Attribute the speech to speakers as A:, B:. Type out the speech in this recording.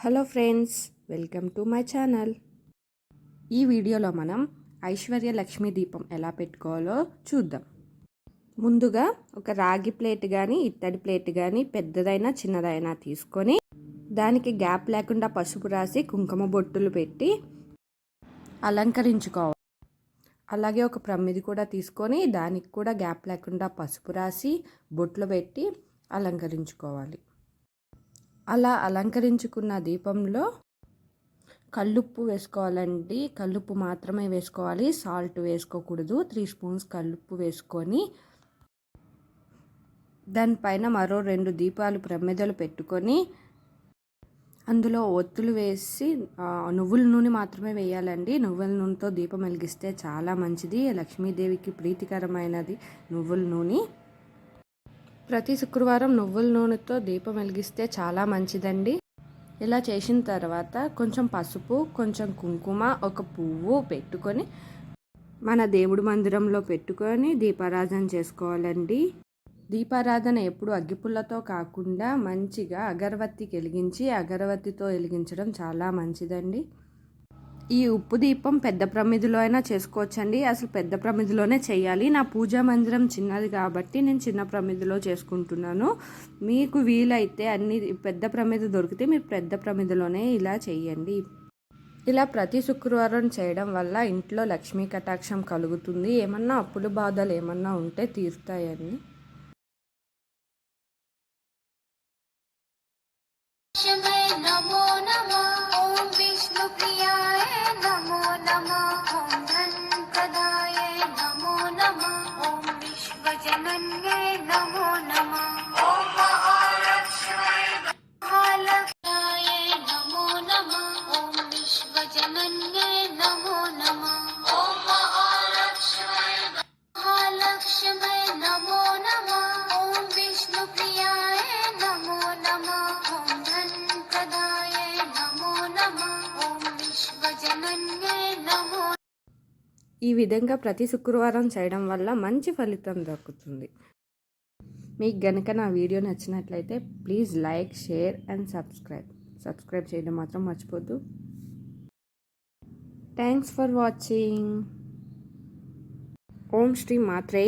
A: Hello friends, welcome to my channel. ఈ వీడియోలో మనం ఐశ్వర్య లక్ష్మీ దీపం ఎలా పెట్టుకోవాలో చూద్దాం. ముందుగా ఒక రాగి ప్లేట్ కానీ ఇత్తడి ప్లేట్ కానీ పెద్దదైనా చిన్నదైనా తీసుకొని దానికి గ్యాప్ లేకుండా పసుపు రాసి కుంకుమ బొట్టులు పెట్టి అలంకరించుకోవాలి. అలాగే ఒక ప్రమిది కూడా తీసుకొని దానికి కూడా గ్యాప్ లేకుండా పసుపు రాసి బొట్లు పెట్టి అలంకరించుకోవాలి. అలా అలంకరించుకున్న దీపంలో కల్లుప్పు వేసుకోవాలండి. కల్లుప్పు మాత్రమే వేసుకోవాలి, సాల్ట్ వేసుకోకూడదు. 3 స్పూన్స్ కల్లుప్పు వేసుకొని దానిపైన మరో 2 దీపాలు ప్రమిదలు పెట్టుకొని అందులో ఒత్తులు వేసి నువ్వుల నూనె మాత్రమే వేయాలండి. నువ్వుల నూనెతో దీపం వెలిగిస్తే చాలా మంచిది. లక్ష్మీదేవికి ప్రీతికరమైనది నువ్వుల నూనె. ప్రతి శుక్రవారం నువ్వుల నూనెతో దీపం వెలిగిస్తే చాలా మంచిదండి. ఇలా చేసిన తర్వాత కొంచెం పసుపు, కొంచెం కుంకుమ, ఒక పువ్వు పెట్టుకొని మన దేవుడి మందిరంలో పెట్టుకొని దీపారాధన చేసుకోవాలండి. దీపారాధన ఎప్పుడు అగ్గిపుల్లతో కాకుండా మంచిగా అగరవత్తి వెలిగించి అగరవత్తితో వెలిగించడం చాలా మంచిదండి. ఈ ఉప్పు దీపం పెద్ద ప్రమిదిలో అయినా చేసుకోవచ్చండి. అసలు పెద్ద ప్రమిదిలోనే చేయాలి. నా పూజా మందిరం చిన్నది కాబట్టి నేను చిన్న ప్రమిదిలో చేసుకుంటున్నాను. మీకు వీలైతే అన్ని పెద్ద ప్రమిది దొరికితే మీరు పెద్ద ప్రమిదిలోనే ఇలా చేయండి. ఇలా ప్రతి శుక్రవారం చేయడం వల్ల ఇంట్లో లక్ష్మీ కటాక్షం కలుగుతుంది. ఏమన్నా అప్పులు బాధలు ఏమన్నా ఉంటే తీరుతాయని. నమో నమః. ఓం విష్ణు ప్రియాయ నమో నమః. ఓం ధన్పదాయ నమో నమః. ఓం విశ్వజనన్యే నమో నమః. ఓం మహాలక్ష్మ్యై నమో నమః. ఓం విశ్వజనన్యే నమో నమః. ఓం మహాలక్ష్మ్యై నమో నమః. ఓం విష్ణు ప్రియాయ నమో నమః. ఈ విధంగా ప్రతి శుక్రవారం చేయడం వల్ల మంచి ఫలితం దక్కుతుంది. మీకు గనుక నా వీడియో నచ్చినట్లయితే please like, share and subscribe చేయడం మాత్రం మర్చిపోద్దు. Thanks for watching. Om Sri Mhatre